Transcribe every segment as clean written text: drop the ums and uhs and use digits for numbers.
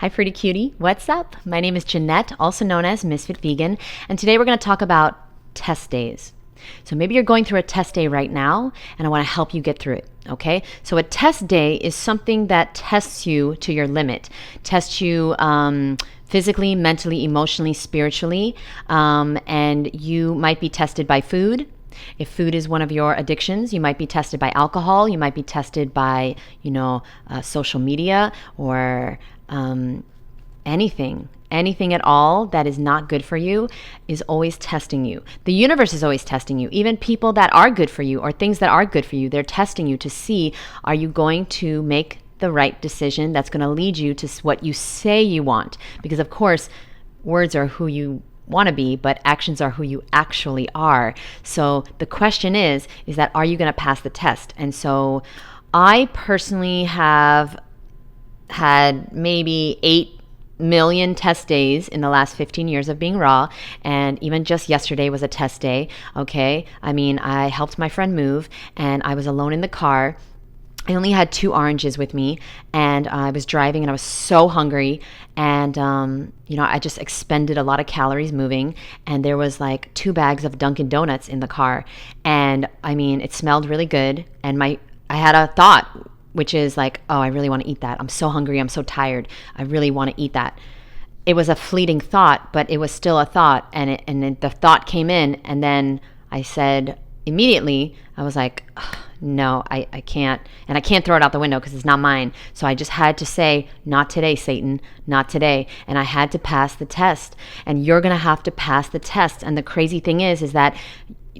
Hi, Fruity Cutie. What's up? My name is Jeanette, also known as Ms.FitVegan, and today we're going to talk about test days. So maybe you're going through a test day right now, and I want to help you get through it, okay? So a test day is something that tests you to your limit, tests you physically, mentally, emotionally, spiritually, and you might be tested by food. If food is one of your addictions, you might be tested by alcohol. You might be tested by, social media or anything at all that is not good for you is always testing you. The universe is always testing you. Even people that are good for you or things that are good for you, they're testing you to see, are you going to make the right decision that's going to lead you to what you say you want? Because of course, words are who you want to be, but actions are who you actually are. So the question is that are you going to pass the test? And so I personally have had maybe 8 million test days in the last 15 years of being raw, and even just yesterday was a test day. Okay, I mean, I helped my friend move and I was alone in the car. I only had 2 oranges with me, and I was driving and I was so hungry, and I just expended a lot of calories moving, and there was like 2 bags of Dunkin' Donuts in the car, and I mean, it smelled really good, and I had a thought, which is like, oh, I really want to eat that. I'm so hungry. I'm so tired. I really want to eat that. It was a fleeting thought, but it was still a thought. And then the thought came in, and then I said immediately, I was like, no, I can't. And I can't throw it out the window because it's not mine. So I just had to say, not today, Satan, not today. And I had to pass the test. And you're going to have to pass the test. And the crazy thing is that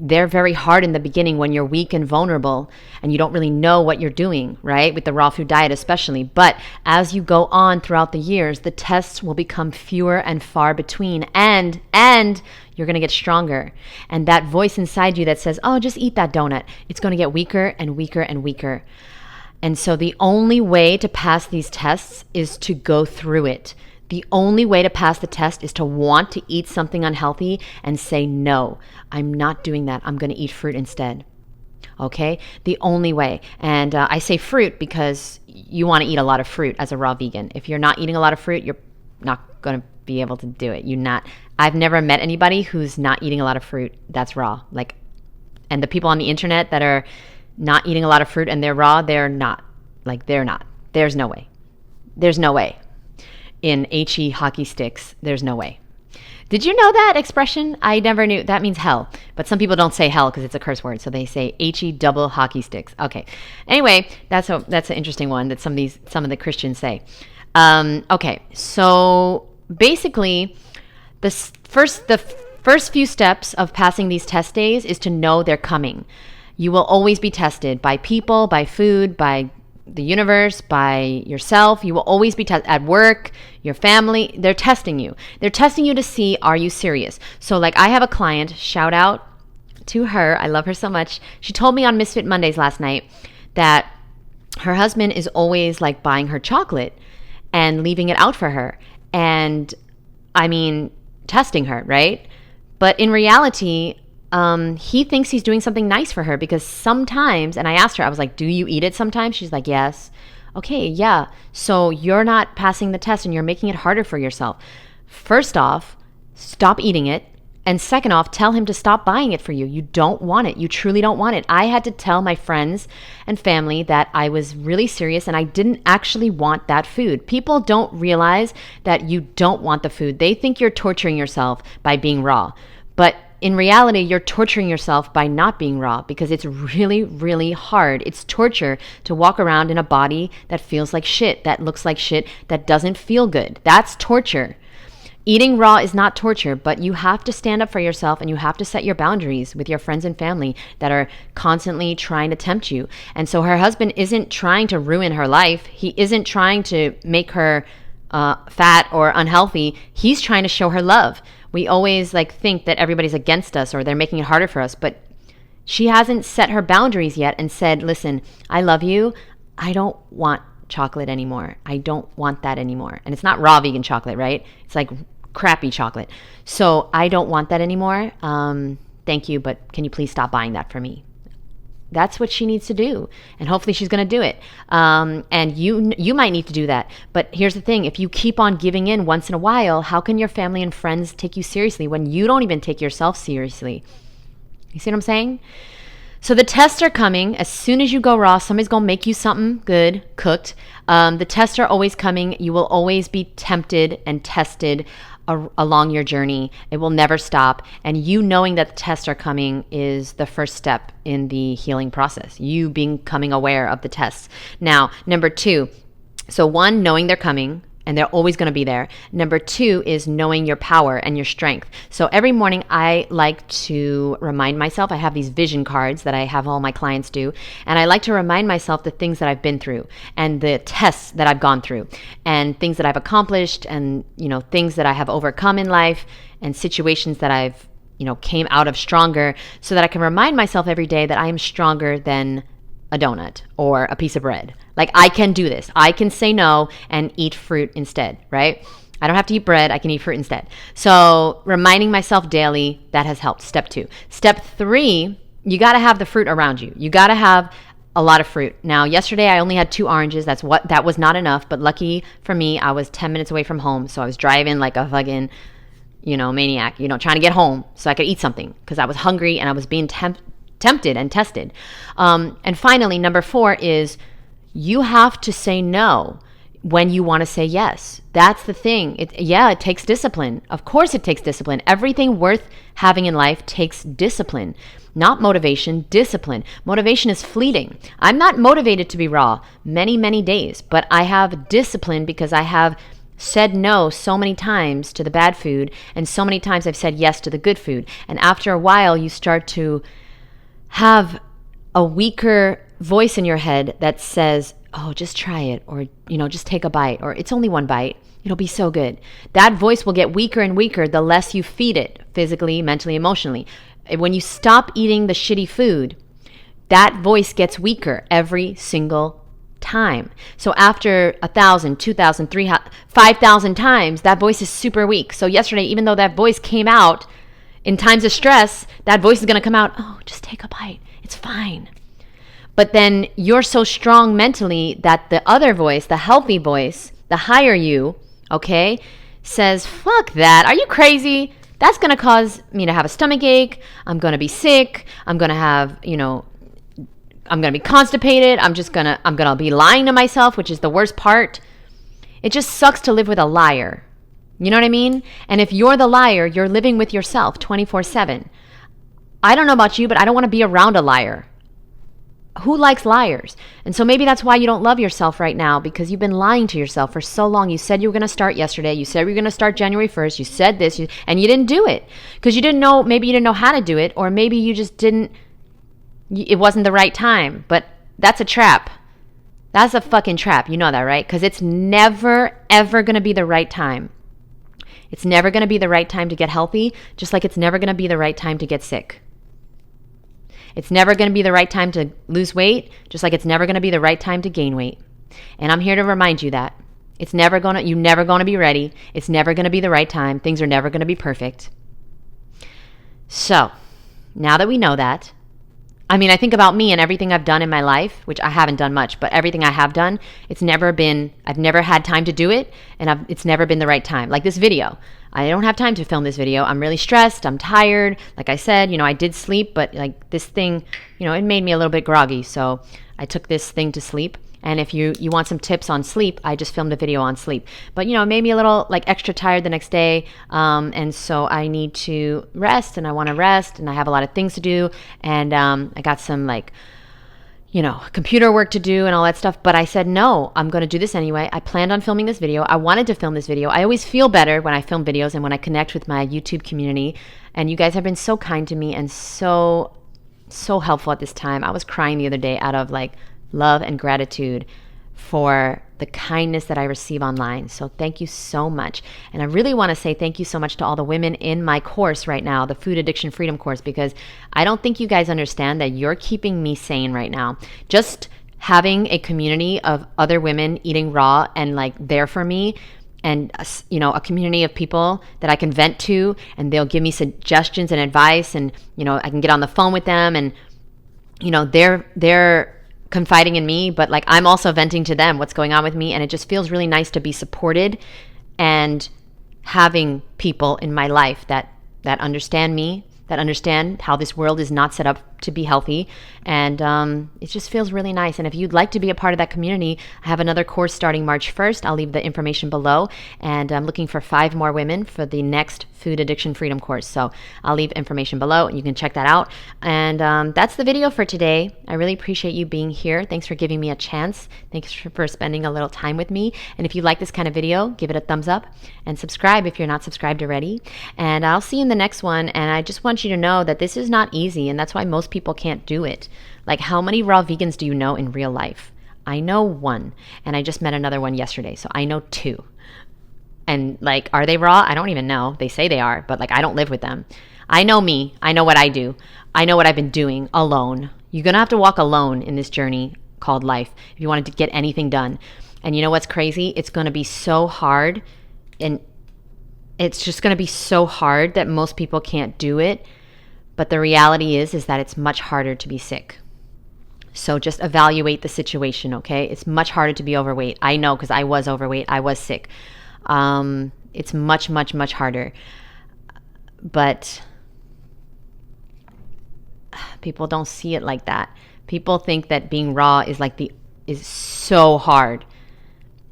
they're very hard in the beginning when you're weak and vulnerable and you don't really know what you're doing, right? With the raw food diet especially. But as you go on throughout the years, the tests will become fewer and far between, and you're going to get stronger. And that voice inside you that says, oh, just eat that donut, it's going to get weaker and weaker and weaker. And so the only way to pass these tests is to go through it. The only way to pass the test is to want to eat something unhealthy and say, no, I'm not doing that. I'm going to eat fruit instead. Okay? The only way. And I say fruit because you want to eat a lot of fruit as a raw vegan. If you're not eating a lot of fruit, you're not going to be able to do it. I've never met anybody who's not eating a lot of fruit that's raw. And the people on the internet that are not eating a lot of fruit and they're raw, they're not. They're not. There's no way. There's no way. In HE hockey sticks, there's no way. Did you know that expression? I never knew. That means hell. But some people don't say hell because it's a curse word. So they say HE double hockey sticks. Okay. Anyway, that's an interesting one that some of the Christians say. Okay. So basically, the first few steps of passing these test days is to know they're coming. You will always be tested by people, by food, by the universe, by yourself. You will always be tested at work, your family. They're testing you. They're testing you to see, are you serious? So I have a client, shout out to her. I love her so much. She told me on Misfit Mondays last night that her husband is always buying her chocolate and leaving it out for her. And I mean, testing her, right? But in reality, he thinks he's doing something nice for her because sometimes, and I asked her, I was like, do you eat it sometimes? She's like, yes. Okay, yeah. So you're not passing the test and you're making it harder for yourself. First off, stop eating it. And second off, tell him to stop buying it for you. You don't want it. You truly don't want it. I had to tell my friends and family that I was really serious and I didn't actually want that food. People don't realize that you don't want the food. They think you're torturing yourself by being raw. But in reality, you're torturing yourself by not being raw because it's really, really hard. It's torture to walk around in a body that feels like shit, that looks like shit, that doesn't feel good. That's torture. Eating raw is not torture, but you have to stand up for yourself and you have to set your boundaries with your friends and family that are constantly trying to tempt you. And so her husband isn't trying to ruin her life. He isn't trying to make her fat or unhealthy. He's trying to show her love. We always think that everybody's against us or they're making it harder for us, but she hasn't set her boundaries yet and said, listen, I love you. I don't want chocolate anymore. I don't want that anymore. And it's not raw vegan chocolate, right? It's crappy chocolate. So I don't want that anymore. Thank you, but can you please stop buying that for me? that's what she needs to do. And hopefully she's going to do it. And you might need to do that. But here's the thing. If you keep on giving in once in a while, how can your family and friends take you seriously when you don't even take yourself seriously? You see what I'm saying? So the tests are coming. As soon as you go raw, somebody's going to make you something good, cooked. The tests are always coming. You will always be tempted and tested along your journey. It will never stop. And you knowing that the tests are coming is the first step in the healing process. You becoming aware of the tests. Now, number 2. So 1, knowing they're coming. And they're always going to be there. Number 2 is knowing your power and your strength. So every morning I like to remind myself, I have these vision cards that I have all my clients do. And I like to remind myself the things that I've been through and the tests that I've gone through and things that I've accomplished and, things that I have overcome in life and situations that I've, came out of stronger, so that I can remind myself every day that I am stronger than a donut or a piece of bread. Like, I can do this. I can say no and eat fruit instead, right? I don't have to eat bread. I can eat fruit instead. So reminding myself daily, that has helped. Step 2. Step 3, you got to have the fruit around you. You got to have a lot of fruit. Now, yesterday I only had 2 oranges. That was not enough. But lucky for me, I was 10 minutes away from home. So I was driving like a fucking, maniac, trying to get home so I could eat something because I was hungry and I was being tempted and tested. And finally, number 4 is you have to say no when you want to say yes. That's the thing. It takes discipline. Of course it takes discipline. Everything worth having in life takes discipline. Not motivation, discipline. Motivation is fleeting. I'm not motivated to be raw many, many days, but I have discipline because I have said no so many times to the bad food, and so many times I've said yes to the good food. And after a while, you start to have a weaker voice in your head that says, oh, just try it, or, just take a bite, or it's only 1 bite. It'll be so good. That voice will get weaker and weaker the less you feed it, physically, mentally, emotionally. When you stop eating the shitty food, that voice gets weaker every single time. So after 1,000, 2,000, 3,000, 5,000 times, that voice is super weak. So yesterday, even though that voice came out in times of stress, that voice is going to come out, oh, just take a bite. It's fine. But then you're so strong mentally that the other voice, the healthy voice, the higher you, okay, says, fuck that. Are you crazy? That's going to cause me to have a stomach ache. I'm going to be sick. I'm going to have, I'm going to be constipated. I'm going to be lying to myself, which is the worst part. It just sucks to live with a liar. You know what I mean? And if you're the liar, you're living with yourself 24/7. I don't know about you, but I don't want to be around a liar. Who likes liars? And so maybe that's why you don't love yourself right now, because you've been lying to yourself for so long. You said you were going to start yesterday. You said you were going to start January 1st. You said this, and you didn't do it because you didn't know. Maybe you didn't know how to do it, or maybe you just didn't. It wasn't the right time. But that's a trap. That's a fucking trap. You know that, right? Because it's never, ever going to be the right time. It's never going to be the right time to get healthy, just like it's never going to be the right time to get sick. It's never going to be the right time to lose weight, just like it's never going to be the right time to gain weight. And I'm here to remind you that. You're never going to be ready. It's never going to be the right time. Things are never going to be perfect. So, now that we know that, I think about me and everything I've done in my life, which I haven't done much, but everything I have done, I've never had time to do it, and it's never been the right time. Like this video. I don't have time to film this video. I'm really stressed. I'm tired. Like I said, I did sleep, but like this thing, it made me a little bit groggy. So I took this thing to sleep. And if you want some tips on sleep, I just filmed a video on sleep. But, it made me a little like extra tired the next day. And so I need to rest, and I want to rest, and I have a lot of things to do. And I got some computer work to do and all that stuff. But I said, no, I'm going to do this anyway. I planned on filming this video. I wanted to film this video. I always feel better when I film videos and when I connect with my YouTube community. And you guys have been so kind to me and so helpful at this time. I was crying the other day out of like love and gratitude for the kindness that I receive online. So thank you so much. And I really want to say thank you so much to all the women in my course right now, the Food Addiction Freedom course, because I don't think you guys understand that you're keeping me sane right now. Just having a community of other women eating raw and like there for me, and a community of people that I can vent to, and they'll give me suggestions and advice, and I can get on the phone with them, and they're confiding in me, but like I'm also venting to them what's going on with me. And it just feels really nice to be supported and having people in my life that understand me, that understand how this world is not set up to be healthy. And it just feels really nice. And if you'd like to be a part of that community, I have another course starting March 1st. I'll leave the information below. And I'm looking for 5 more women for the next food addiction freedom course. So I'll leave information below and you can check that out. And that's the video for today. I really appreciate you being here. Thanks for giving me a chance. Thanks for spending a little time with me. And if you like this kind of video, give it a thumbs up and subscribe if you're not subscribed already. And I'll see you in the next one. And I just want you to know that this is not easy, and that's why most people can't do it. Like, how many raw vegans do you know in real life? I know 1, and I just met another one yesterday, so I know 2. And like, are they raw? I don't even know. They say they are, but like, I don't live with them. I know me. I know what I do. I know what I've been doing alone. You're gonna have to walk alone in this journey called life if you wanted to get anything done. And you know what's crazy? It's gonna be so hard, and it's just gonna be so hard that most people can't do it. But the reality is that it's much harder to be sick. So just evaluate the situation, okay? It's much harder to be overweight. I know, because I was overweight. I was sick. It's much, much, much harder. But people don't see it like that. People think that being raw is so hard.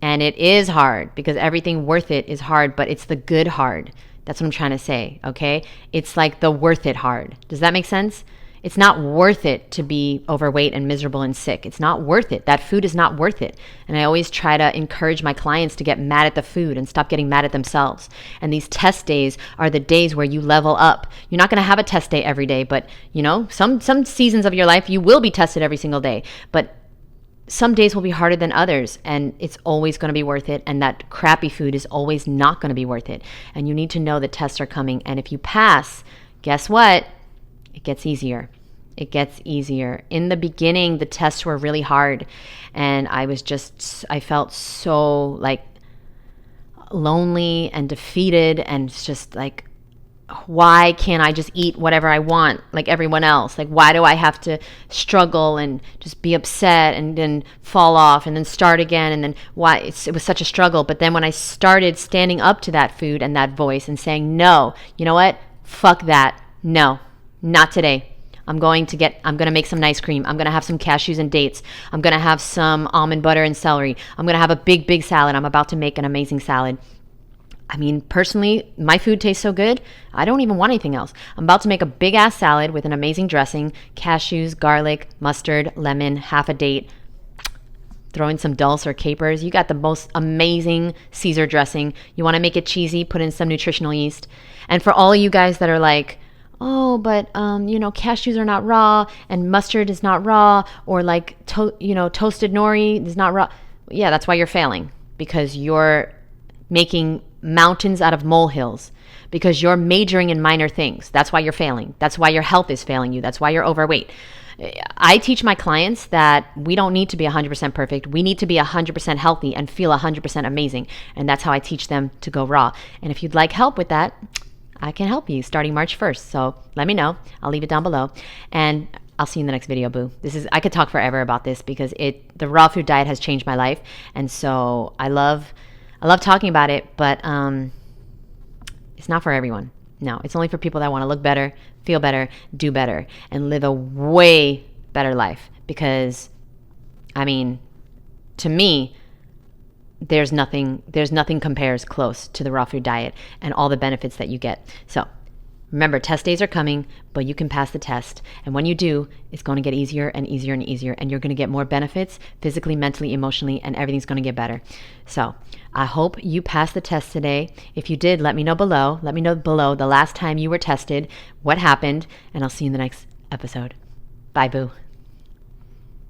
And it is hard, because everything worth it is hard, but it's the good hard. That's what I'm trying to say, okay? It's like the worth it hard. Does that make sense? It's not worth it to be overweight and miserable and sick. It's not worth it. That food is not worth it. And I always try to encourage my clients to get mad at the food and stop getting mad at themselves. And these test days are the days where you level up. You're not going to have a test day every day, but some seasons of your life you will be tested every single day. But some days will be harder than others, and it's always going to be worth it. And that crappy food is always not going to be worth it. And you need to know the tests are coming. And if you pass, guess what? It gets easier. It gets easier. In the beginning, the tests were really hard, and I felt so like lonely and defeated, and it's just like, why can't I just eat whatever I want like everyone else? Like, why do I have to struggle and just be upset and then fall off and then start again? And then why it was such a struggle. But then when I started standing up to that food and that voice and saying, no, you know what? Fuck that. No, not today. I'm going to make some ice cream. I'm going to have some cashews and dates. I'm going to have some almond butter and celery. I'm going to have a big, big salad. I'm about to make an amazing salad. I mean, personally, my food tastes so good, I don't even want anything else. I'm about to make a big-ass salad with an amazing dressing, cashews, garlic, mustard, lemon, half a date, throw in some dulse or capers. You got the most amazing Caesar dressing. You want to make it cheesy, put in some nutritional yeast. And for all of you guys that are like, oh, but, cashews are not raw and mustard is not raw, or like, toasted nori is not raw. Yeah, that's why you're failing, because you're making mountains out of molehills, because you're majoring in minor things. That's why you're failing. That's why your health is failing you. That's why you're overweight. I teach my clients that we don't need to be 100% perfect. We need to be 100% healthy and feel 100% amazing. And that's how I teach them to go raw. And if you'd like help with that, I can help you starting March 1st. So let me know. I'll leave it down below. And I'll see you in the next video, boo. I could talk forever about this, because the raw food diet has changed my life. And so I love talking about it, but it's not for everyone. No, it's only for people that want to look better, feel better, do better, and live a way better life. Because, I mean, to me, there's nothing compares close to the raw food diet and all the benefits that you get. So remember, test days are coming, but you can pass the test. And when you do, it's going to get easier and easier and easier. And you're going to get more benefits physically, mentally, emotionally, and everything's going to get better. So I hope you passed the test today. If you did, let me know below. Let me know below the last time you were tested, what happened, and I'll see you in the next episode. Bye, boo.